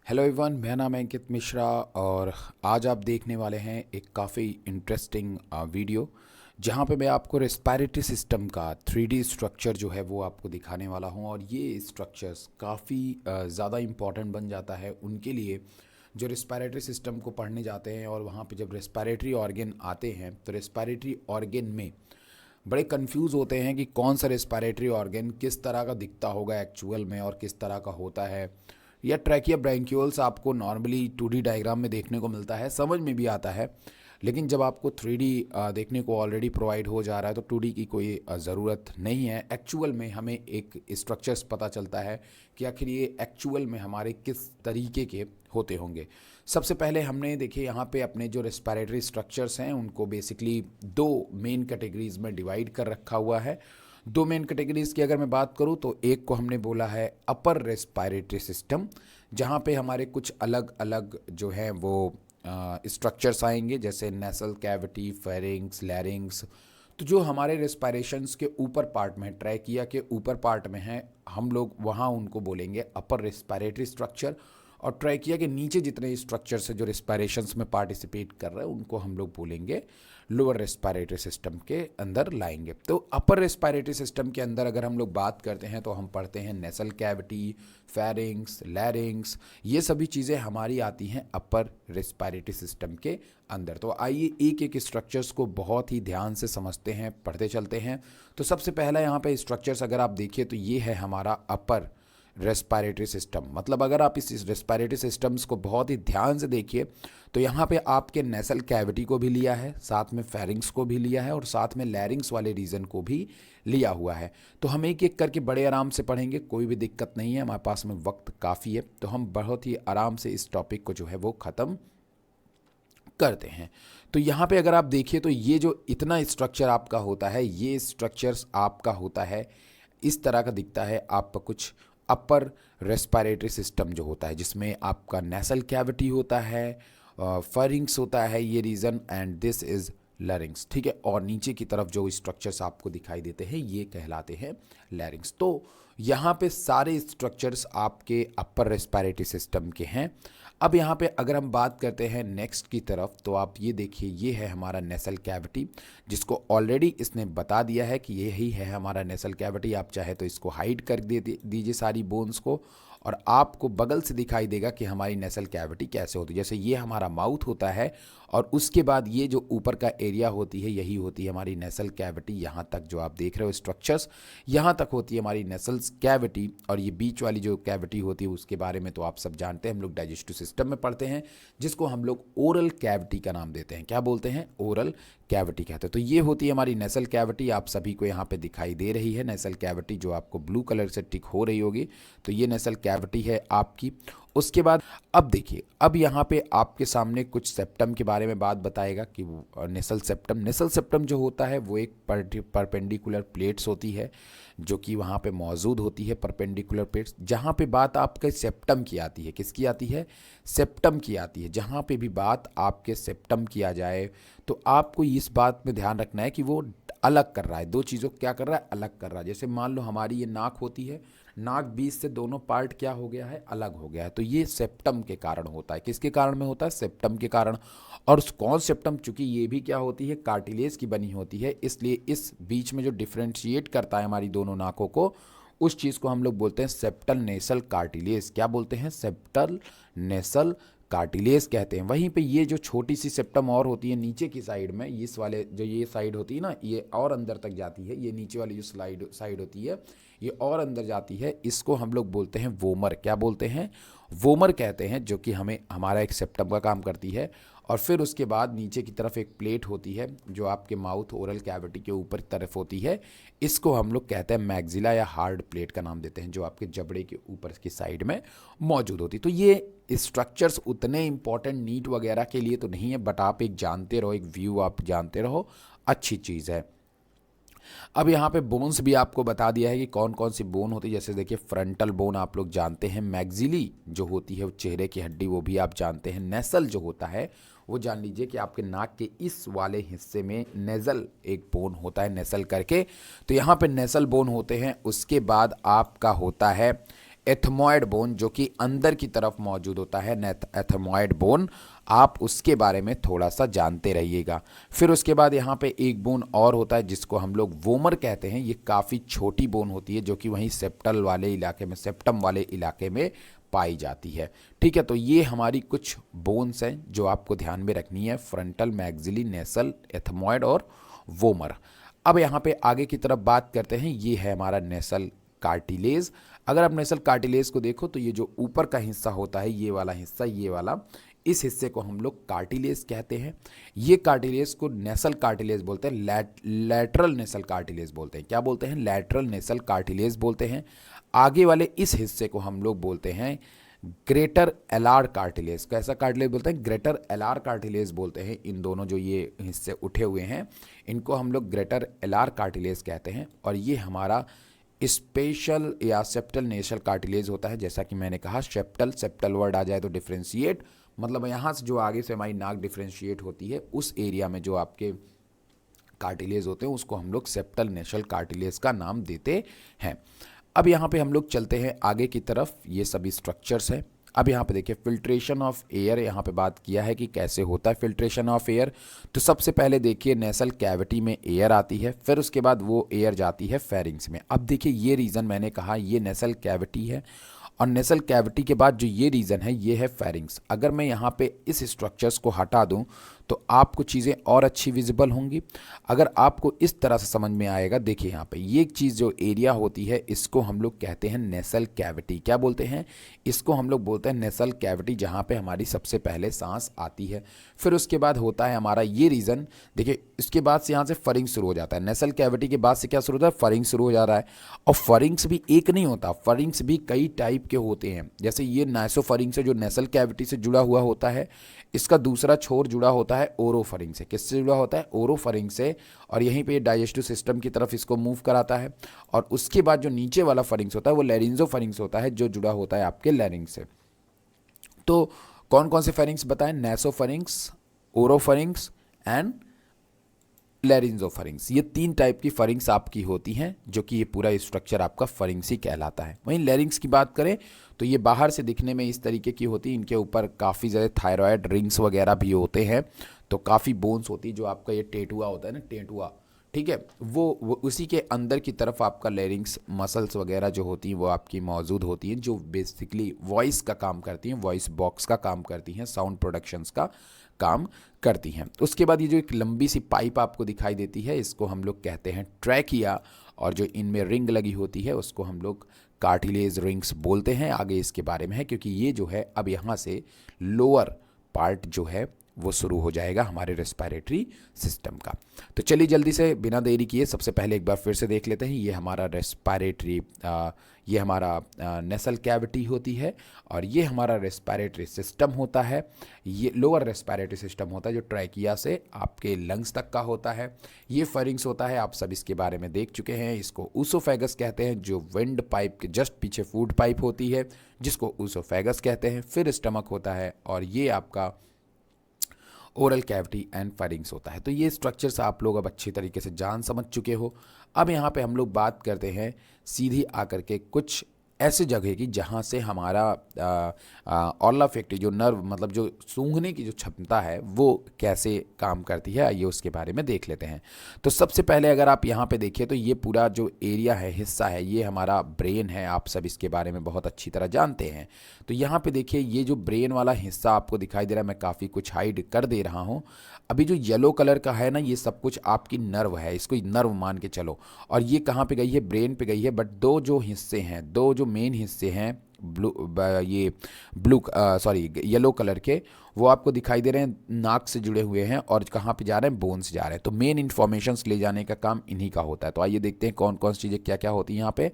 Hello everyone, मेरा नाम है अंकित मिश्रा और आज आप देखने वाले हैं एक काफ़ी इंटरेस्टिंग वीडियो जहां पे मैं आपको रेस्पिरेटरी सिस्टम का 3D स्ट्रक्चर जो है वो आपको दिखाने वाला हूं। और ये स्ट्रक्चर्स काफ़ी ज़्यादा इम्पॉर्टेंट बन जाता है उनके लिए जो रेस्पिरेटरी सिस्टम को पढ़ने जाते हैं। और वहाँ पे जब रेस्पिरेटरी ऑर्गन आते हैं तो रेस्पिरेटरी ऑर्गन में बड़े कंफ्यूज होते हैं कि कौन सा रेस्पिरेटरी ऑर्गन किस तरह का दिखता होगा एक्चुअल में और किस तरह का होता है। या ट्रैकिया ब्रैंक्यूल्स आपको नॉर्मली 2D डायग्राम में देखने को मिलता है, समझ में भी आता है, लेकिन जब आपको 3D देखने को ऑलरेडी प्रोवाइड हो जा रहा है तो 2D की कोई ज़रूरत नहीं है। एक्चुअल में हमें एक स्ट्रक्चर्स पता चलता है कि आखिर ये एक्चुअल में हमारे किस तरीके के होते होंगे। सबसे पहले हमने देखिए यहाँ पे अपने जो रेस्पिरेटरी स्ट्रक्चर्स हैं उनको बेसिकली दो मेन कैटेगरीज में डिवाइड कर रखा हुआ है। दो मेन कैटेगरीज की अगर मैं बात करूँ तो एक को हमने बोला है अपर रेस्पिरेटरी सिस्टम, जहाँ पे हमारे कुछ अलग अलग जो हैं वो स्ट्रक्चर्स आएंगे, जैसे नेसल कैविटी, फेरिंग्स, लैरिंग्स। तो जो हमारे रेस्पिरेशंस के ऊपर पार्ट में, ट्रैकिया के ऊपर पार्ट में हैं, हम लोग वहाँ उनको बोलेंगे अपर रेस्पिरेटरी स्ट्रक्चर। और ट्रैकिया के नीचे जितने स्ट्रक्चर्स हैं जो रेस्पिरेशंस में पार्टिसिपेट कर रहे हैं उनको हम लोग बोलेंगे लोअर रेस्पिरेटरी सिस्टम के अंदर लाएंगे। तो अपर रेस्पिरेटरी सिस्टम के अंदर अगर हम लोग बात करते हैं तो हम पढ़ते हैं नेसल कैविटी, फेरिंग्स, लैरिंग्स, ये सभी चीज़ें हमारी आती हैं अपर रेस्पिरेटरी सिस्टम के अंदर। तो आइए एक एक स्ट्रक्चर्स को बहुत ही ध्यान से समझते हैं, पढ़ते चलते हैं। तो सबसे पहला यहाँ पे स्ट्रक्चर्स अगर आप देखिए तो ये है हमारा अपर रेस्पिरेटरी सिस्टम। मतलब अगर आप इस रेस्पिरेटरी सिस्टम्स को बहुत ही ध्यान से देखिए तो यहाँ पे आपके नेसल कैविटी को भी लिया है, साथ में फेरिंग्स को भी लिया है और साथ में लैरिंग्स वाले रीजन को भी लिया हुआ है। तो हम एक एक करके बड़े आराम से पढ़ेंगे, कोई भी दिक्कत नहीं है, हमारे पास में वक्त काफ़ी है, तो हम बहुत ही आराम से इस टॉपिक को जो है वो ख़त्म करते हैं। तो यहाँ पे अगर आप देखिए तो ये जो इतना स्ट्रक्चर आपका होता है, ये स्ट्रक्चर्स आपका होता है इस तरह का दिखता है आपका कुछ अपर रेस्पिरेटरी सिस्टम जो होता है, जिसमें आपका नेसल कैविटी होता है, फेरिंग्स होता है ये region, and this is larynx. ठीक है, और नीचे की तरफ जो स्ट्रक्चर्स आपको दिखाई देते हैं ये कहलाते हैं लैरिंग्स। तो यहाँ पे सारे स्ट्रक्चर्स आपके अपर रेस्पिरेटरी सिस्टम के हैं। अब यहाँ पे अगर हम बात करते हैं नेक्स्ट की तरफ तो आप ये देखिए, ये है हमारा नेसल कैविटी, जिसको ऑलरेडी इसने बता दिया है कि यही है हमारा नेसल कैविटी। आप चाहे तो इसको हाइड कर दीजिए सारी बोन्स को, और आपको बगल से दिखाई देगा कि हमारी नेसल कैविटी कैसे होती है। जैसे ये हमारा माउथ होता है और उसके बाद ये जो ऊपर का एरिया होती है यही होती है हमारी नेसल कैविटी। यहाँ तक जो आप देख रहे हो स्ट्रक्चर्स, यहाँ तक होती है हमारी नेसल कैविटी। और ये बीच वाली जो कैविटी होती है उसके बारे में तो आप सब जानते हैं, हम लोग डाइजेस्टिव सिस्टम में पढ़ते हैं, जिसको हम लोग ओरल कैविटी का नाम देते हैं। क्या बोलते हैं? ओरल कैविटी कहते हैं। तो ये होती है हमारी नेसल कैविटी, आप सभी को यहाँ पे दिखाई दे रही है नेसल कैविटी, जो आपको ब्लू कलर से टिक हो रही होगी। तो ये नेसल कैविटी है आपकी। उसके बाद अब देखिए, अब यहाँ पे आपके सामने कुछ सेप्टम के बारे में बात बताएगा कि नेसल सेप्टम जो होता है वो एक परपेंडिकुलर प्लेट्स होती है जो कि वहाँ पे मौजूद होती है, परपेंडिकुलर प्लेट्स। जहाँ पे बात आपके सेप्टम की आती है, किसकी आती है? सेप्टम की आती है। जहाँ पे भी बात आपके सेप्टम की आ जाए तो आपको इस बात में ध्यान रखना है कि वो अलग कर रहा है, दो चीज़ों को क्या कर रहा है? अलग कर रहा है। जैसे मान लो हमारी ये नाक होती है, नाक बीच से दोनों पार्ट क्या हो गया है? अलग हो गया है। तो ये सेप्टम के कारण होता है। किसके कारण में होता है? सेप्टम के कारण। और कौन सेप्टम? चूंकि ये भी क्या होती है? कार्टिलेज की बनी होती है, इसलिए इस बीच में जो डिफ्रेंशिएट करता है हमारी दोनों नाकों को, उस चीज़ को हम लोग बोलते हैं सेप्टल नेसल कार्टिलेज। क्या बोलते हैं? सेप्टल नेसल कार्टिलेज कहते हैं। वहीं पे ये जो छोटी सी सेप्टम और होती है नीचे की साइड में, इस वाले जो ये साइड होती है ना, ये और अंदर तक जाती है। ये नीचे वाली जो साइड होती है ये और अंदर जाती है, इसको हम लोग बोलते हैं वोमर। क्या बोलते हैं? वोमर कहते हैं, जो कि हमें हमारा एक सेप्टम का काम करती है। और फिर उसके बाद नीचे की तरफ एक प्लेट होती है जो आपके माउथ ओरल कैविटी के ऊपर तरफ होती है, इसको हम लोग कहते हैं मैग्जिला या हार्ड प्लेट का नाम देते हैं, जो आपके जबड़े के ऊपर की साइड में मौजूद होती है। तो ये स्ट्रक्चर्स उतने इंपॉर्टेंट नीट वगैरह के लिए तो नहीं है, बट आप एक जानते रहो, एक व्यू आप जानते रहो, अच्छी चीज़ है। अब यहाँ पे बोन्स भी आपको बता दिया है कि कौन कौन सी बोन होती है। जैसे देखिए, फ्रंटल बोन आप लोग जानते हैं, मैग्जिली जो होती है वो चेहरे की हड्डी, वो भी आप जानते हैं। नेसल जो होता है वो जान लीजिए कि आपके नाक के इस वाले हिस्से में नेजल एक बोन होता है, नेसल करके। तो यहाँ पे नेसल बोन होते हैं। उसके बाद आपका होता है एथमॉइड बोन जो कि अंदर की तरफ मौजूद होता है, एथमॉइड बोन, आप उसके बारे में थोड़ा सा जानते रहिएगा। फिर उसके बाद यहाँ पे एक बोन और होता है जिसको हम लोग वोमर कहते हैं। ये काफ़ी छोटी बोन होती है जो कि वहीं सेप्टल वाले इलाके में, सेप्टम वाले इलाके में पाई जाती है। ठीक है, तो ये हमारी कुछ बोन्स हैं जो आपको ध्यान में रखनी है, फ्रंटल, मैग्जिली, नेसल, एथमॉइड और वोमर। अब यहाँ पे आगे की तरफ बात करते हैं, ये है हमारा नेसल कार्टिलेज। अगर आप नेसल कार्टिलेज को देखो तो ये जो ऊपर का हिस्सा होता है, ये वाला हिस्सा, ये वाला, इस हिस्से को हम लोग कार्टिलेज कहते हैं। ये कार्टिलेज को नेसल कार्टिलेज बोलते हैं, लैटरल नेसल कार्टिलेज बोलते हैं। क्या बोलते हैं? लैटरल नेसल कार्टिलेज बोलते हैं। आगे वाले इस हिस्से को हम लोग बोलते हैं ग्रेटर एलार कार्टिलेज। कैसा कार्टिलेज बोलते हैं? ग्रेटर एलार कार्टिलेज बोलते हैं। इन दोनों जो ये हिस्से उठे हुए हैं इनको हम लोग ग्रेटर एलार कार्टिलेज कहते हैं। और ये हमारा स्पेशल या सेप्टल नेसल कार्टिलेज होता है। जैसा कि मैंने कहा, सेप्टल वर्ड आ जाए तो डिफ्रेंशिएट, मतलब यहाँ से जो आगे से हमारी नाक डिफ्रेंशिएट होती है उस एरिया में जो आपके कार्टिलेज होते हैं उसको हम लोग सेप्टल नेसल कार्टिलेज का नाम देते हैं। अब यहाँ पे हम लोग चलते हैं आगे की तरफ, ये सभी स्ट्रक्चर्स हैं। अब यहाँ पे देखिए फिल्ट्रेशन ऑफ एयर, यहाँ पे बात किया है कि कैसे होता है फिल्ट्रेशन ऑफ एयर। तो सबसे पहले देखिए नेसल कैविटी में एयर आती है, फिर उसके बाद वो एयर जाती है फेरिंग्स में। अब देखिए ये रीजन मैंने कहा ये नेसल कैविटी है, और नेसल कैविटी के बाद जो ये रीजन है ये है फेरिंग्स। अगर मैं यहाँ पे इस स्ट्रक्चर्स को हटा दूँ तो आपको चीज़ें और अच्छी विजिबल होंगी। अगर आपको इस तरह से समझ में आएगा, देखिए यहाँ पे ये चीज़ जो एरिया होती है इसको हम लोग कहते हैं नेसल कैविटी। क्या बोलते हैं? इसको हम लोग बोलते हैं नेसल कैविटी, जहाँ पे हमारी सबसे पहले सांस आती है। फिर उसके बाद होता है हमारा ये रीजन, देखिए इसके बाद से यहाँ से फरिंग्स शुरू हो जाता है। नेसल कैविटी के बाद से क्या शुरू होता है? फरिंग्स शुरू हो जा रहा है। और फरिंग्स भी एक नहीं होता, फरिंग्स भी कई टाइप के होते हैं। जैसे ये नाइसोफरिंग्स है जो नेसल कैविटी से जुड़ा हुआ होता है, इसका दूसरा छोर जुड़ा होता है ओरोफरिंग से। किससे जुड़ा होता है? ओरोफरिंग से। और यहीं पे डाइजेस्टिव सिस्टम की तरफ इसको मूव कराता है। और उसके बाद जो नीचे वाला फरिंग्स होता है वो लैरिंजोफरिंग्स होता है, जो जुड़ा होता है आपके लैरिंग्स से। तो कौन कौन से फेरिंग्स बताएं? नाइसोफरिंग्स, ओरोफरिंग्स एंड लैरिंजोफरिंग्स। ये तीन टाइप की फरिंग्स आपकी होती हैं, जो कि ये पूरा स्ट्रक्चर आपका फरिंग्स ही कहलाता है। वहीं लैरिंग्स की बात करें तो ये बाहर से दिखने में इस तरीके की होती है, इनके ऊपर काफ़ी ज़्यादा थायराइड रिंग्स वगैरह भी होते हैं। तो काफ़ी बोन्स होती है, जो आपका ये टेटुआ होता है ना, टेटुआ, ठीक है, वो उसी के अंदर की तरफ आपका लैरिंग्स मसल्स वगैरह जो होती हैं वो आपकी मौजूद होती हैं, जो बेसिकली वॉइस का काम करती हैं, वॉइस बॉक्स का काम करती हैं, साउंड प्रोडक्शंस का काम करती हैं। उसके बाद ये जो एक लंबी सी पाइप आपको दिखाई देती है इसको हम लोग कहते हैं ट्रैकिया, और जो इनमें रिंग लगी होती है उसको हम लोग कार्टिलेज रिंग्स बोलते हैं। आगे इसके बारे में है, क्योंकि ये जो है अब यहाँ से लोअर पार्ट जो है वो शुरू हो जाएगा हमारे रेस्पिरेटरी सिस्टम का। तो चलिए जल्दी से बिना देरी किए सबसे पहले एक बार फिर से देख लेते हैं। ये हमारा रेस्पिरेटरी, ये हमारा नेसल कैविटी होती है, और ये हमारा रेस्पिरेटरी सिस्टम होता है। ये लोअर रेस्पिरेटरी सिस्टम होता है जो ट्रैकिया से आपके लंग्स तक का होता है। ये फरिंग्स होता है, आप सब इसके बारे में देख चुके हैं। इसको ऊसोफेगस कहते हैं, जो विंड पाइप के जस्ट पीछे फूड पाइप होती है जिसको ऊसोफेगस कहते हैं। फिर स्टमक होता है, और ये आपका ओरल कैविटी एंड फेरिंग्स होता है। तो ये स्ट्रक्चर्स आप लोग अब अच्छी तरीके से जान समझ चुके हो। अब यहाँ पे हम लोग बात करते हैं सीधी आकर के कुछ ऐसे जगह की जहाँ से हमारा ऑल्फैक्टरी जो नर्व, मतलब जो सूंघने की जो क्षमता है वो कैसे काम करती है, आइए उसके बारे में देख लेते हैं। तो सबसे पहले अगर आप यहाँ पे देखिए तो ये पूरा जो एरिया है, हिस्सा है, ये हमारा ब्रेन है। आप सब इसके बारे में बहुत अच्छी तरह जानते हैं। तो यहाँ पे देखिए ये जो ब्रेन वाला हिस्सा आपको दिखाई दे रहा है, मैं काफ़ी कुछ हाइड कर दे रहा हूँ। अभी जो येलो कलर का है ना, ये सब कुछ आपकी नर्व है, इसको नर्व मान के चलो। और ये कहाँ पे गई है? ब्रेन पे गई है। बट दो जो हिस्से हैं, दो जो मेन हिस्से हैं येलो कलर के, वो आपको दिखाई दे रहे हैं, नाक से जुड़े हुए हैं, और कहाँ पे जा रहे हैं? बोन से जा रहे हैं। तो मेन इन्फॉर्मेशंस ले जाने का काम इन्हीं का होता है। तो आइए देखते हैं कौन कौन सी चीज़ें क्या क्या होती हैं यहाँ पे।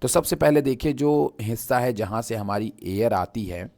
तो सबसे पहले देखिए जो हिस्सा है जहाँ से हमारी एयर आती है,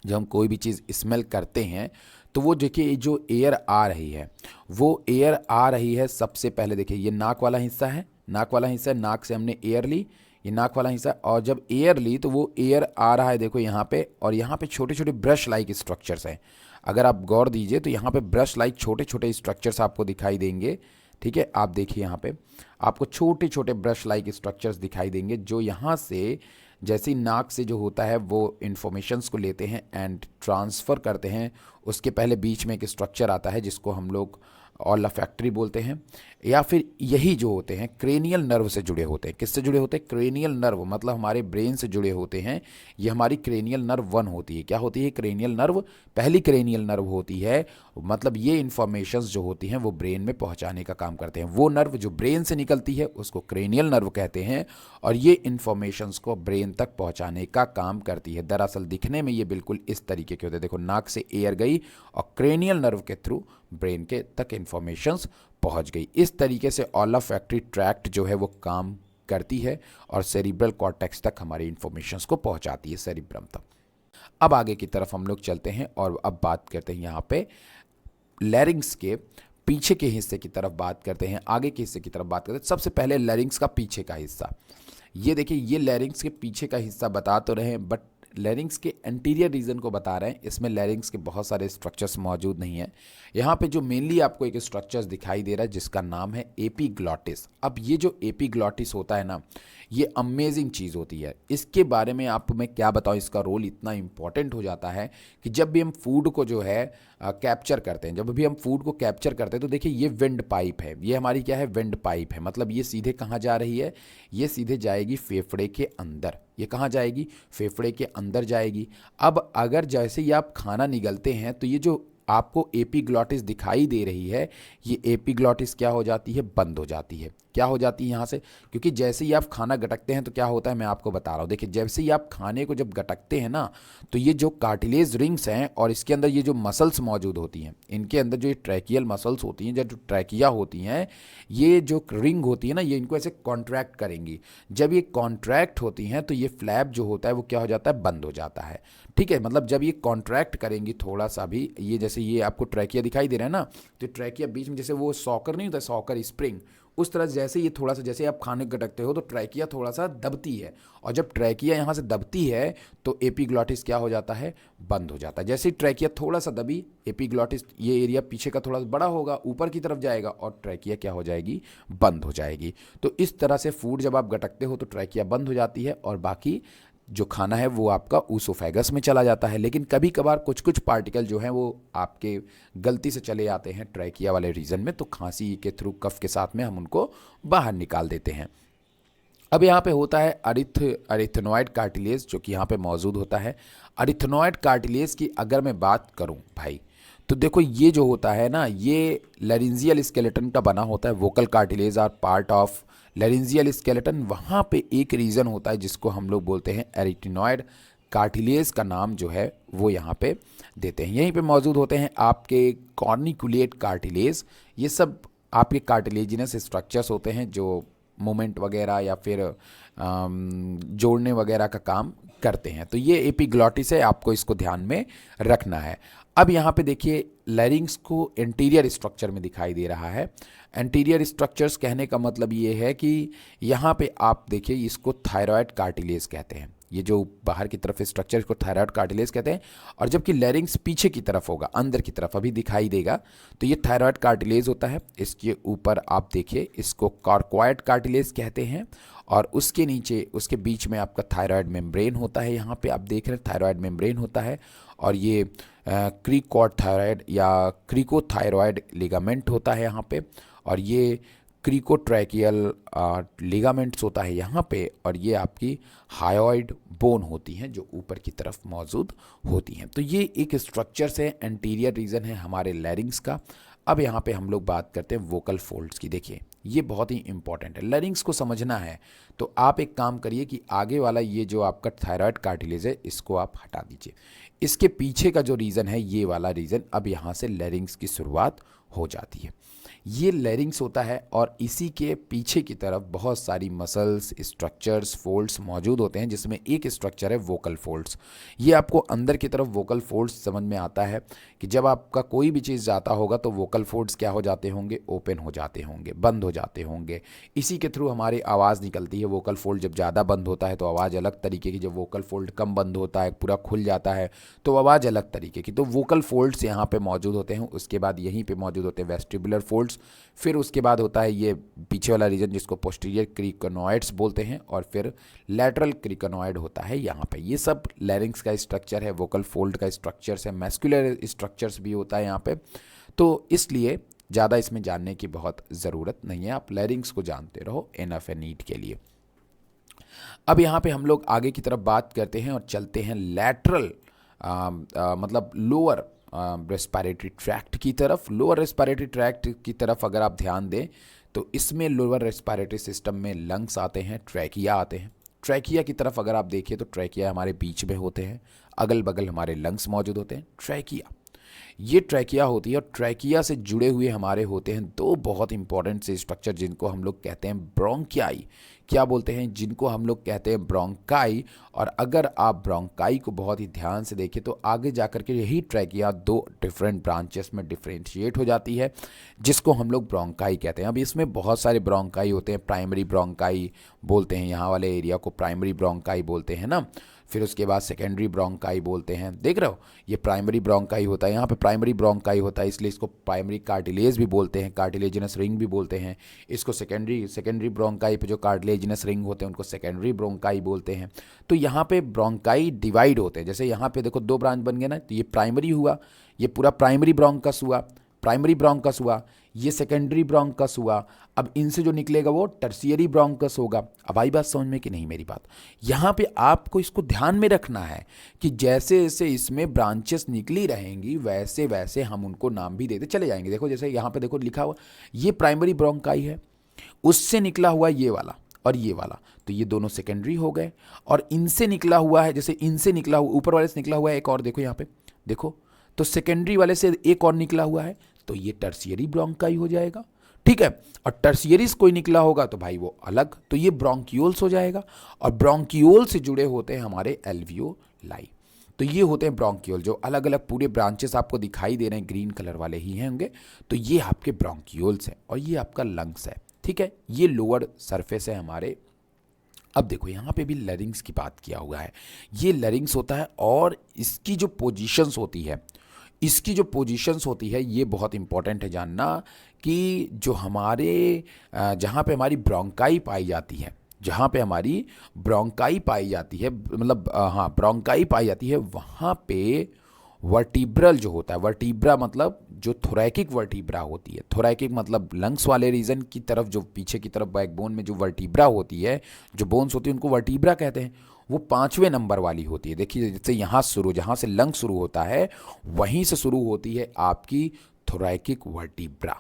जब हम कोई भी चीज़ स्मेल करते हैं तो वो देखिए जो एयर आ रही है, वो एयर आ रही है सबसे पहले देखिए ये नाक वाला हिस्सा है, नाक वाला हिस्सा है, नाक से हमने एयर ली, ये नाक वाला हिस्सा, और जब एयर ली तो वो एयर आ रहा है देखो यहाँ पे, और यहाँ पे छोटे छोटे ब्रश लाइक स्ट्रक्चर्स हैं। अगर आप गौर दीजिए तो यहाँ पे ब्रश लाइक छोटे छोटे स्ट्रक्चर्स आपको दिखाई देंगे। ठीक है, आप देखिए यहाँ पे आपको छोटे छोटे ब्रश लाइक स्ट्रक्चर्स दिखाई देंगे, जो यहाँ से जैसे ही नाक से जो होता है वो इन्फॉर्मेशंस को लेते हैं एंड ट्रांसफ़र करते हैं। उसके पहले बीच में एक स्ट्रक्चर आता है जिसको हम लोग ऑल्फैक्टरी बोलते हैं, या फिर यही जो होते हैं क्रेनियल नर्व से जुड़े होते हैं। किससे जुड़े होते हैं? क्रेनियल नर्व, मतलब हमारे ब्रेन से जुड़े होते हैं। ये हमारी क्रेनियल नर्व 1 होती है। क्या होती है? क्रेनियल नर्व, पहली क्रेनियल नर्व होती है। मतलब ये इन्फॉर्मेशंस जो होती हैं वो ब्रेन में पहुंचाने का काम करते हैं। वो नर्व जो ब्रेन से निकलती है उसको क्रेनियल नर्व कहते हैं, और ये इन्फॉर्मेशंस को ब्रेन तक पहुंचाने का काम करती है। दरअसल दिखने में ये बिल्कुल इस तरीके के होते हैं। देखो, नाक से एयर गई और क्रेनियल नर्व के थ्रू ब्रेन के तक इन्फॉर्मेशंस पहुंच गई। इस तरीके से ऑल्फैक्टरी ट्रैक्ट जो है वो काम करती है और सेरिब्रल कॉर्टेक्स तक हमारी इन्फॉर्मेशंस को पहुंचाती है, सेरिब्रम तक। अब आगे की तरफ हम लोग चलते हैं और अब बात करते हैं यहाँ पे लैरिंग्स के पीछे के हिस्से की तरफ बात करते हैं, आगे के हिस्से की तरफ बात करते हैं। सबसे पहले लैरिंग्स का पीछे का हिस्सा, ये देखिए, ये लैरिंग्स के पीछे का हिस्सा बता तो रहे हैं, बट लैरिंग्स के एंटीरियर रीजन को बता रहे हैं। इसमें लैरिंग्स के बहुत सारे स्ट्रक्चर्स मौजूद नहीं हैं। यहाँ पे जो मेनली आपको एक स्ट्रक्चर्स दिखाई दे रहा है जिसका नाम है एपिग्लॉटिस। अब ये जो एपिग्लॉटिस होता है ना, ये अमेजिंग चीज़ होती है। इसके बारे में आपको मैं क्या बताऊँ, इसका रोल इतना इंपॉर्टेंट हो जाता है कि जब भी हम फूड को जो है कैप्चर करते हैं, जब भी हम फूड को कैप्चर करते हैं तो देखिए ये विंड पाइप है, ये हमारी क्या है? विंड पाइप है। मतलब ये सीधे कहाँ जा रही है? ये सीधे जाएगी फेफड़े के अंदर। ये कहाँ जाएगी? फेफड़े के अंदर जाएगी। अब अगर जैसे ही आप खाना निगलते हैं तो ये जो आपको एपिग्लॉटिस दिखाई दे रही है, ये एपिग्लॉटिस क्या हो जाती है? बंद हो जाती है। क्या हो जाती है यहाँ से? क्योंकि जैसे ही आप खाना गटकते हैं तो क्या होता है, मैं आपको बता रहा हूँ। देखिए, जैसे ही आप खाने को जब गटकते हैं ना, तो ये जो कार्टिलेज रिंग्स हैं और इसके अंदर ये जो मसल्स मौजूद होती हैं, इनके अंदर जो ये ट्रैकियल मसल्स होती हैं, जो ट्रैकिया होती हैं, ये जो रिंग होती है ना, ये इनको ऐसे कॉन्ट्रैक्ट करेंगी। जब ये कॉन्ट्रैक्ट होती हैं तो ये फ्लैप जो होता है वो क्या हो जाता है? बंद हो जाता है। ठीक है, मतलब जब ये कॉन्ट्रैक्ट करेंगी थोड़ा सा भी, ये जैसे ये आपको ट्रैकिया दिखाई दे रहा है ना, तो ट्रैकिया बीच में जैसे वो सॉकर नहीं होता, सॉकर स्प्रिंग, उस तरह जैसे ये थोड़ा सा, जैसे आप खाने गटकते हो तो ट्रैकिया थोड़ा सा दबती है, और जब ट्रैकिया यहाँ से दबती है तो एपिग्लॉटिस क्या हो जाता है? बंद हो जाता है। जैसे ही ट्रैकिया थोड़ा सा दबी, एपिग्लॉटिस ये एरिया पीछे का थोड़ा सा बड़ा होगा, ऊपर की तरफ जाएगा और ट्रैकिया क्या हो जाएगी? बंद हो जाएगी। तो इस तरह से फूड जब आप गटकते हो तो ट्रैकिया बंद हो जाती है और बाकी जो खाना है वो आपका ऊसोफेगस में चला जाता है। लेकिन कभी कभार कुछ कुछ पार्टिकल जो हैं वो आपके गलती से चले आते हैं ट्रैकिया वाले रीजन में, तो खांसी के थ्रू, कफ के साथ में हम उनको बाहर निकाल देते हैं। अब यहाँ पे होता है अरिथेनॉइड कार्टिलेज, जो कि यहाँ पे मौजूद होता है। अरिथेनॉइड कार्टिलेज की अगर मैं बात करूँ भाई, तो देखो ये जो होता है ना, ये लैरिंजियल स्केलेटन का बना होता है। Vocal cartilage are part of laryngeal skeleton. वहाँ पे एक रीजन होता है जिसको हम लोग बोलते हैं एरिटिनॉइड कार्टिलेज, का नाम जो है वो यहाँ पे देते हैं। यहीं पे मौजूद होते हैं आपके कॉर्निकुलेट कार्टिलेज। ये सब आपके कार्टिलेजिनस स्ट्रक्चर्स होते हैं जो मूवमेंट वगैरह या फिर जोड़ने वगैरह का काम करते हैं। तो ये एपिग्लॉटिस है, आपको इसको ध्यान में रखना है। अब यहाँ पे देखिए, लैरिंग्स को इंटीरियर स्ट्रक्चर में दिखाई दे रहा है। एंटीरियर स्ट्रक्चर्स कहने का मतलब ये है कि यहाँ पे आप देखिए, इसको थायराइड कार्टिलेज कहते हैं। ये जो बाहर की तरफ स्ट्रक्चर को थायराइड कार्टिलेज कहते हैं, और जबकि लैरिंग्स पीछे की तरफ होगा, अंदर की तरफ अभी दिखाई देगा, तो ये थायराइड कार्टिलेज होता है। इसके ऊपर आप देखिए, इसको कॉर्कोइड कार्टिलेज कहते हैं, और उसके नीचे, उसके बीच में आपका थायराइड मेम्ब्रेन होता है। यहाँ पे आप देख रहे हैं थायराइड मेम्ब्रेन होता है, और ये क्रीकोथायराइड या क्रीकोथायरॉयड लिगामेंट होता है यहाँ पे, और ये क्रीकोट्रैकियल लिगामेंट्स होता है यहाँ पे, और ये आपकी हायोइड बोन होती हैं जो ऊपर की तरफ मौजूद होती हैं। तो ये एक स्ट्रक्चर से एंटीरियर रीजन है हमारे लैरिंग्स का। अब यहाँ पे हम लोग बात करते हैं वोकल फोल्ड्स की। देखिए, ये बहुत ही इंपॉर्टेंट है, लैरिंग्स को समझना है तो आप एक काम करिए कि आगे वाला ये जो आपका थायराइड कार्टिलेज है इसको आप हटा दीजिए। इसके पीछे का जो रीजन है, ये वाला रीजन, अब यहाँ से लैरिंग्स की शुरुआत हो जाती है। ये लैरिंग्स होता है, और इसी के पीछे की तरफ बहुत सारी मसल्स, स्ट्रक्चर्स, फोल्ड्स मौजूद होते हैं, जिसमें एक स्ट्रक्चर है वोकल फोल्ड्स। ये आपको अंदर की तरफ वोकल फोल्ड्स समझ में आता है कि जब आपका कोई भी चीज़ जाता होगा तो वोकल फोल्ड्स क्या हो जाते होंगे? ओपन हो जाते होंगे, बंद हो जाते होंगे। इसी के थ्रू हमारी आवाज़ निकलती है। वोकल फोल्ड जब ज़्यादा बंद होता है तो आवाज़ अलग तरीके की, जब वोकल फोल्ड कम बंद होता है, पूरा खुल जाता है, तो आवाज़ अलग तरीके की। तो वोकल फोल्ड्स यहाँ पे मौजूद होते हैं। उसके बाद यहीं पे मौजूद होते हैं वेस्टिबुलर फोल्ड्स, फोल्ड्स, फिर उसके बाद होता है ये पीछे वाला रीजन जिसको पोस्टीरियर क्रिकनॉइड्स बोलते हैं, और फिर लैटरल क्रिकनॉइड होता है यहाँ पे। ये सब लैरिंग्स का स्ट्रक्चर है, वोकल फोल्ड का स्ट्रक्चर्स है, मैस्कुलर स्ट्रक्चर्स भी होता है यहाँ पे। तो इसलिए ज़्यादा इसमें जानने की बहुत ज़रूरत नहीं है, आप लैरिंग्स को जानते रहो, इनफ है नीड के लिए। अब यहाँ पे हम लोग आगे की तरफ बात करते हैं और चलते हैं लैटरल मतलब लोअर रेस्पिरेटरी ट्रैक्ट की तरफ। लोअर रेस्पिरेटरी ट्रैक्ट की तरफ अगर आप ध्यान दें तो इसमें लोअर रेस्पिरेटरी सिस्टम में लंग्स आते हैं, ट्रैकिया आते हैं। ट्रैकिया की तरफ अगर आप देखिए तो ट्रैकिया हमारे बीच में होते हैं, अगल बगल हमारे लंग्स मौजूद होते हैं। ट्रैकिया, ये ट्रैकिया होती है, और ट्रैकिया से जुड़े हुए हमारे होते हैं दो बहुत इंपॉर्टेंट से स्ट्रक्चर जिनको हम लोग कहते हैं ब्रोंकियाई। क्या बोलते हैं? जिनको हम लोग कहते हैं ब्रोंकाई। और अगर आप ब्रोंकाई को बहुत ही ध्यान से देखें तो आगे जाकर के यही ट्रैकिया दो डिफरेंट ब्रांचेस में डिफ्रेंशिएट हो जाती है, जिसको हम लोग ब्रोंकाई कहते हैं। अब इसमें बहुत सारे ब्रोंकाई होते हैं, प्राइमरी ब्रोंकाई बोलते हैं, यहाँ वाले एरिया को प्राइमरी ब्रोंकाई बोलते हैं ना। फिर उसके बाद सेकेंडरी ब्रोंकाई बोलते हैं, देख रहे हो, ये प्राइमरी ब्रोंकाई होता है, यहाँ पे प्राइमरी ब्रोंकाई होता है, इसलिए इसको प्राइमरी कार्टिलेज भी बोलते हैं, कार्टिलेजिनस रिंग भी बोलते हैं। इसको सेकेंडरी ब्रोंकाई पे जो कार्टिलेजिनस रिंग होते हैं उनको सेकेंडरी ब्रोंकाई बोलते हैं। तो यहाँ पे ब्रोंकाई डिवाइड होते हैं, जैसे यहाँ पे देखो दो ब्रांच बन गए ना, तो ये प्राइमरी हुआ, ये पूरा प्राइमरी ब्रोंकस हुआ, प्राइमरी ब्रोंकस हुआ, ये सेकेंडरी ब्रोंकस हुआ। अब इनसे जो निकलेगा वो टर्शियरी ब्रोंकस होगा। अब आई बात समझ में कि नहीं मेरी बात? यहाँ पे आपको इसको ध्यान में रखना है कि जैसे जैसे इसमें ब्रांचेस निकली रहेंगी वैसे वैसे हम उनको नाम भी देते चले जाएंगे। देखो जैसे यहाँ पे देखो लिखा हुआ, ये प्राइमरी ब्रोंकाई है, उससे निकला हुआ ये वाला और ये वाला, तो ये दोनों सेकेंडरी हो गए। और इनसे निकला हुआ है, जैसे इनसे निकला हुआ, ऊपर वाले से निकला हुआ है एक और, देखो यहाँ पे देखो, तो सेकेंडरी वाले से एक और निकला हुआ है, तो ये टर्शियरी ब्रोंकाई हो जाएगा, ठीक है। और टर्शियरीज कोई निकला होगा तो भाई वो अलग, तो ये ब्रोंकियोल्स हो जाएगा। और ब्रोंकियोल से जुड़े होते हैं हमारे एल्वियोलाई। तो ये होते हैं ब्रोंकियोल, जो अलग अलग पूरे ब्रांचेस आपको दिखाई दे रहे हैं, ग्रीन कलर वाले ही हैं होंगे, तो ये आपके ब्रोंकियोल्स हैं और ये आपका लंग्स है, ठीक है। ये लोअर सरफेस है हमारे। अब देखो यहाँ पे भी लैरिंग्स की बात किया हुआ है, ये लैरिंग्स होता है, और इसकी जो पोजीशंस होती है, इसकी जो पोजीशंस होती है ये बहुत इंपॉर्टेंट है जानना, कि जो हमारे जहाँ पे हमारी ब्रोंकाई पाई जाती है, जहाँ पे हमारी ब्रोंकाई पाई जाती है, मतलब हाँ ब्रोंकाई पाई जाती है, वहाँ पे वर्टिब्रल जो होता है, वर्टिब्रा मतलब जो थोरैकिक वर्टिब्रा होती है, थोरैकिक मतलब लंग्स वाले रीजन की तरफ, जो पीछे की तरफ बैकबोन में जो वर्टिब्रा होती है, जो बोन्स होती है उनको वर्टिब्रा कहते हैं, वो 5वें नंबर वाली होती है। देखिए जैसे यहाँ शुरू, जहाँ से लंग शुरू होता है वहीं से शुरू होती है आपकी थोरैकिक वर्टिब्रा,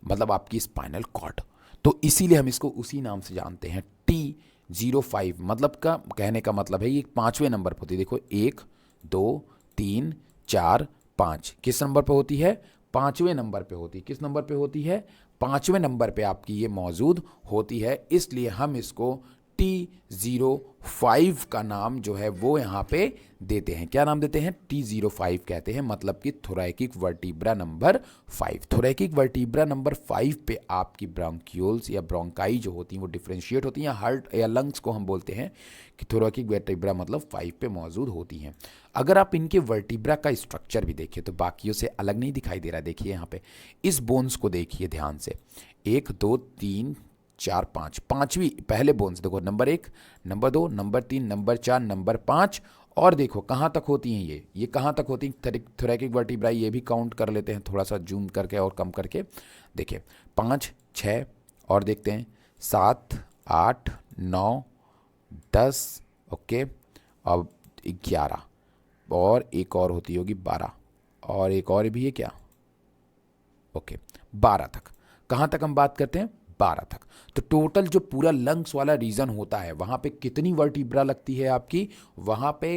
मतलब आपकी स्पाइनल कॉर्ड। तो इसीलिए हम इसको उसी नाम से जानते हैं, T05, मतलब का कहने का मतलब है ये 5वें नंबर पर होती है। देखो 1 2 3 4 5 किस नंबर पे होती है? 5वें नंबर पे होती है। किस नंबर पे होती है? 5वें नंबर पे आपकी ये मौजूद होती है, इसलिए हम इसको T05 का नाम जो है वो यहाँ पे देते हैं। क्या नाम देते हैं? T05 कहते हैं, मतलब कि थोरैकिक वर्टिब्रा नंबर 5। थोरैकिक वर्टिब्रा नंबर 5 पे आपकी ब्रोंकियोल्स या ब्रोंकाई जो होती हैं वो डिफ्रेंशिएट होती हैं, या हार्ट या लंग्स को हम बोलते हैं कि थोरैकिक वर्टिब्रा मतलब 5 पे मौजूद होती हैं। अगर आप इनके वर्टिब्रा का स्ट्रक्चर भी देखिए तो बाकियों से अलग नहीं दिखाई दे रहा। देखिए यहाँ पे इस बोन्स को देखिए ध्यान से, 1 2 3 4 5, पांचवी पहले बोन्स देखो, number 1, number 2, number 3, number 4, number 5, और देखो कहाँ तक होती हैं ये कहाँ तक होती हैं थोरैकिक वर्टिब्रा। ये भी काउंट कर लेते हैं थोड़ा सा जूम करके और कम करके, देखिए 5 6 और देखते हैं 7 8 9 10, ओके, अब 11, और एक और होती होगी 12, और एक और भी है क्या, ओके 12 तक। कहाँ तक हम बात करते हैं? 12 तक। तो टोटल जो पूरा लंग्स वाला रीजन होता है वहाँ पे कितनी वर्टिब्रा लगती है आपकी? वहाँ पे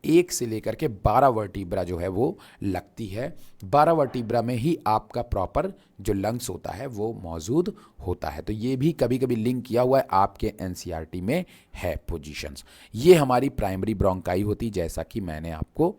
1 से लेकर के 12 वर्टिब्रा जो है वो लगती है। 12 वर्टिब्रा में ही आपका प्रॉपर जो लंग्स होता है वो मौजूद होता है। तो ये भी कभी कभी लिंक किया हुआ है, आपके एनसीईआरटी में है पोजीशंस। ये हमारी प्राइमरी ब्रोंकाई होती, जैसा कि मैंने आपको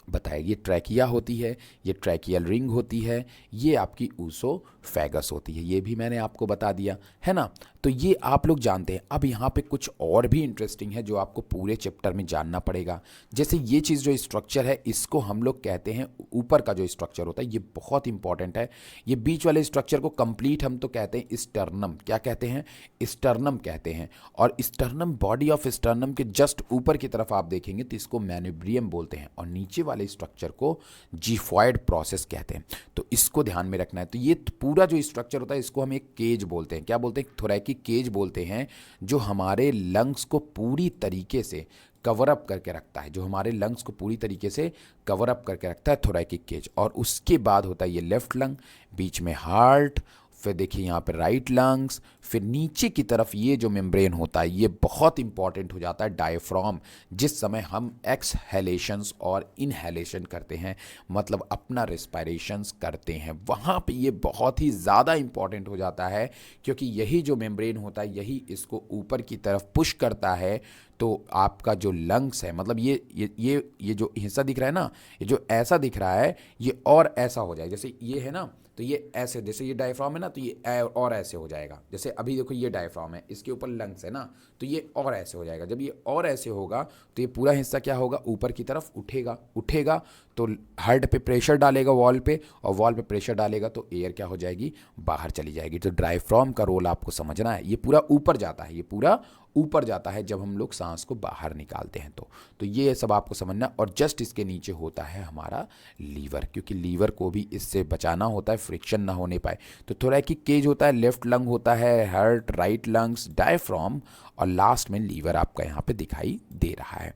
बताया। ये ट्रैकिया होती है, ये ट्रैकियल रिंग होती है, ये आपकी ऊसोफेगस होती है, ये भी मैंने आपको बता दिया है ना। तो ये आप लोग जानते हैं। अब यहाँ पे कुछ और भी इंटरेस्टिंग है जो आपको पूरे चैप्टर में जानना पड़ेगा। जैसे ये चीज़ जो स्ट्रक्चर है इसको हम लोग कहते हैं, ऊपर का जो स्ट्रक्चर होता है ये बहुत इंपॉर्टेंट है। ये बीच वाले स्ट्रक्चर को कंप्लीट हम तो कहते हैं स्टर्नम। क्या कहते हैं? स्टर्नम कहते हैं। और स्टर्नम, बॉडी ऑफ स्टर्नम के जस्ट ऊपर की तरफ आप देखेंगे तो इसको मैन्यूब्रियम बोलते हैं, और नीचे वाले स्ट्रक्चर को जीफॉइड प्रोसेस कहते हैं। तो इसको ध्यान में रखना है। तो ये पूरा जो स्ट्रक्चर होता है इसको हम एक केज बोलते हैं। क्या बोलते हैं? थोरैकिक केज बोलते हैं, जो हमारे लंग्स को पूरी तरीके से कवर अप करके रखता है, जो हमारे लंग्स को पूरी तरीके से कवर अप करके रखता है, थोरैकिक केज। और उसके बाद होता है ये लेफ्ट लंग, बीच में हार्ट, फिर देखिए यहाँ पे राइट लंग्स, फिर नीचे की तरफ ये जो मेम्ब्रेन होता है ये बहुत इंपॉर्टेंट हो जाता है, डायफ्राम। जिस समय हम एक्सहेलेशंस और इनहेलेशन करते हैं, मतलब अपना रेस्पिरेशंस करते हैं, वहाँ पे ये बहुत ही ज़्यादा इंपॉर्टेंट हो जाता है, क्योंकि यही जो मेम्ब्रेन होता है यही इसको ऊपर की तरफ पुश करता है। तो आपका जो लंग्स है, मतलब ये जो हिस्सा दिख रहा है ना, ये जो ऐसा दिख रहा है ये और ऐसा हो जाएगा। जैसे ये है ना, तो ये ऐसे, जैसे ये डायफ्राम है ना, तो ये और ऐसे हो जाएगा। जैसे अभी देखो ये डायफ्राम है, इसके ऊपर लंग्स है ना, तो ये और ऐसे हो जाएगा। जब ये और ऐसे होगा तो ये पूरा हिस्सा क्या होगा? ऊपर की तरफ उठेगा तो हार्ट पे प्रेशर डालेगा वॉल पे, और वॉल पे प्रेशर डालेगा तो एयर क्या हो जाएगी? बाहर चली जाएगी। तो डायफ्राम का रोल आपको समझना है। ये पूरा ऊपर जाता है, ये पूरा ऊपर जाता है जब हम लोग सांस को बाहर निकालते हैं। तो ये सब आपको समझना। और जस्ट इसके नीचे होता है हमारा लीवर, क्योंकि लीवर को भी इससे बचाना होता है, फ्रिक्शन ना होने पाए। तो थोरैकिक केज होता है, लेफ्ट लंग होता है, हार्ट, राइट लंग्स, डायफ्राम, और लास्ट में लीवर आपका यहाँ पे दिखाई दे रहा है।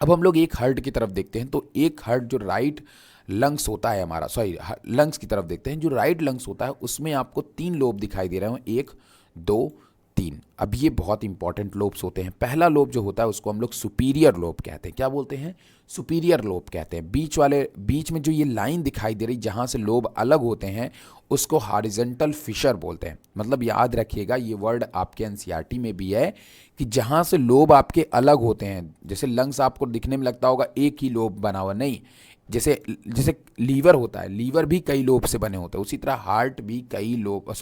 अब हम लोग एक हार्ट की तरफ देखते हैं। तो एक हार्ट जो राइट लंग्स होता है हमारा, लंग्स की तरफ देखते हैं। जो राइट लंग्स होता है उसमें आपको 3 लोब दिखाई दे रहे हैं, 1, 2, 3। अब ये बहुत इंपॉर्टेंट लोब्स होते हैं। पहला लोब जो होता है उसको हम लोग सुपीरियर लोब कहते हैं। क्या बोलते हैं? सुपीरियर लोब कहते हैं। बीच में जो ये लाइन दिखाई दे रही जहाँ से लोब अलग होते हैं उसको हॉरिजॉन्टल फिशर बोलते हैं। मतलब याद रखिएगा, ये वर्ड आपके एनसीईआरटी में भी है कि जहाँ से लोब आपके अलग होते हैं, जैसे लंग्स आपको दिखने में लगता होगा एक ही लोब बना हुआ, नहीं। जैसे लीवर होता है, लीवर भी कई लोब से बने होते हैं, उसी तरह हार्ट भी कई लोब,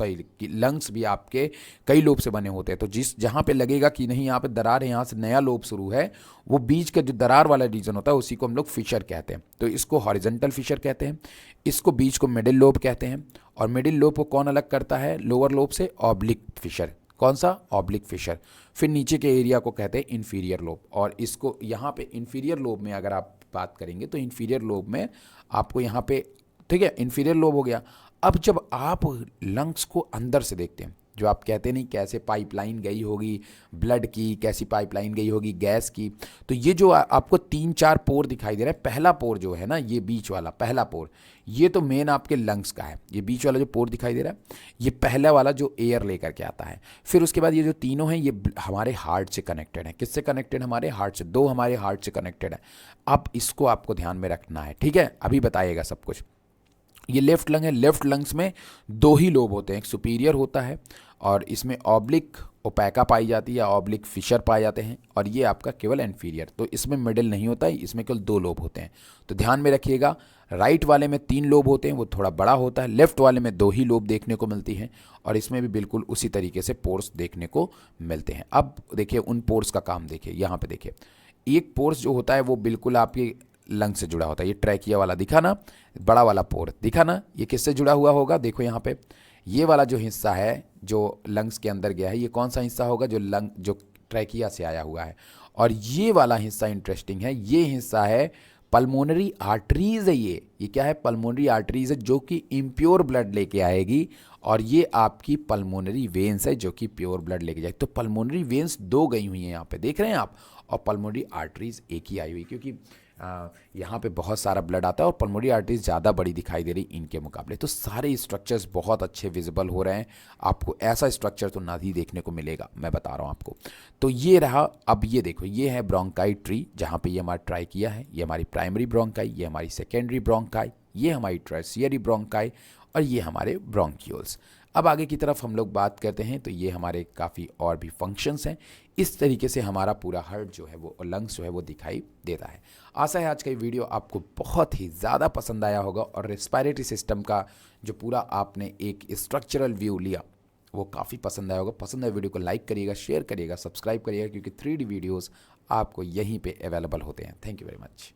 लंग्स भी आपके कई लोब से बने होते हैं। तो जहाँ पे लगेगा कि नहीं यहाँ पे दरार है, यहाँ से नया लोब शुरू है, वो बीच का जो दरार वाला रीजन होता है उसी को हम लोग फिशर कहते हैं। तो इसको हॉरिजॉन्टल फिशर कहते हैं, इसको बीच को मिडिल लोब कहते हैं। और मिडिल लोब को कौन अलग करता है लोअर लोब से? Oblique fissure. कौन सा? Oblique fissure. फिर नीचे के एरिया को कहते हैं इन्फीरियर लोब। और इसको यहाँ पे इन्फीरियर लोब में अगर आप बात करेंगे तो इन्फीरियर लोब में आपको यहाँ पे, ठीक है, इन्फीरियर लोब हो गया। अब जब आप लंग्स को अंदर से देखते हैं, जो आप कहते नहीं कैसे पाइपलाइन गई होगी ब्लड की, कैसी पाइपलाइन गई होगी गैस की, तो ये जो आपको 3-4 पोर दिखाई दे रहा है, पहला पोर जो है ना, ये बीच वाला पहला पोर, ये तो मेन आपके लंग्स का है। ये बीच वाला जो पोर दिखाई दे रहा है ये पहला वाला जो एयर लेकर के आता है। फिर उसके बाद ये जो तीनों हैं ये हमारे हार्ट से कनेक्टेड है। किससे कनेक्टेड? हमारे हार्ट से। 2 हमारे हार्ट से कनेक्टेड है। अब इसको आपको ध्यान में रखना है, ठीक है? अभी बताइएगा सब कुछ। ये लेफ्ट लंग है, लेफ्ट लंग्स में 2 ही लोब होते हैं, एक सुपीरियर होता है और इसमें ऑब्लिक ओपैका पाई जाती है, ऑब्लिक फिशर पाए जाते हैं, और ये आपका केवल इन्फीरियर। तो इसमें मिडिल नहीं होता है, इसमें केवल 2 लोब होते हैं। तो ध्यान में रखिएगा, राइट वाले में 3 लोब होते हैं, वो थोड़ा बड़ा होता है। लेफ्ट वाले में 2 ही लोब देखने को मिलती हैं, और इसमें भी बिल्कुल उसी तरीके से पोर्स देखने को मिलते हैं। अब देखिए उन पोर्स का काम देखिए, यहाँ पे देखिए एक पोर्स जो होता है वो बिल्कुल आपके लंग से जुड़ा होता है। ये ट्रैकिया वाला दिखा ना, बड़ा वाला पोर दिखा ना, ये किससे जुड़ा हुआ होगा? देखो यहाँ पे ये वाला जो हिस्सा है जो लंग्स के अंदर गया है, ये कौन सा हिस्सा होगा? जो ट्रैकिया से आया हुआ है। और ये वाला हिस्सा इंटरेस्टिंग है, ये हिस्सा है पल्मोनरी आर्टरीज है। ये क्या है? पल्मोनरी आर्टरीज है, जो कि इम्प्योर ब्लड लेके आएगी, और ये आपकी पल्मोनरी वेन्स है जो कि प्योर ब्लड लेके जाएगी। तो पल्मोनरी वेन्स 2 गई हुई हैं यहाँ पे, देख रहे हैं आप, और पल्मोनरी आर्टरीज एक ही आई हुई, क्योंकि यहाँ पे बहुत सारा ब्लड आता है और पल्मोनरी आर्टरीज ज़्यादा बड़ी दिखाई दे रही इनके मुकाबले। तो सारे स्ट्रक्चर्स बहुत अच्छे विजिबल हो रहे हैं। आपको ऐसा स्ट्रक्चर तो ना ही देखने को मिलेगा, मैं बता रहा हूँ आपको। तो ये रहा। अब ये देखो, ये है ब्रोंकाई ट्री, जहाँ पे ये हमारा ट्राइकिया है, ये हमारी प्राइमरी ब्रोंकाई, ये हमारी सेकेंडरी ब्रोंकाई, ये हमारी टर्शियरी ब्रोंकाई, और ये हमारे ब्रोंक्यूल्स। अब आगे की तरफ हम लोग बात करते हैं तो ये हमारे काफ़ी और भी फंक्शंस हैं। इस तरीके से हमारा पूरा हार्ट जो है वो लंग्स जो है वो दिखाई देता है। आशा है आज का ये वीडियो आपको बहुत ही ज़्यादा पसंद आया होगा और रेस्पिरेटरी सिस्टम का जो पूरा आपने एक स्ट्रक्चरल व्यू लिया वो काफ़ी पसंद आया होगा। पसंद आए वीडियो को लाइक करिएगा, शेयर करिएगा, सब्सक्राइब करिएगा, क्योंकि 3D वीडियोज़ आपको यहीं पर अवेलेबल होते हैं। Thank you very much.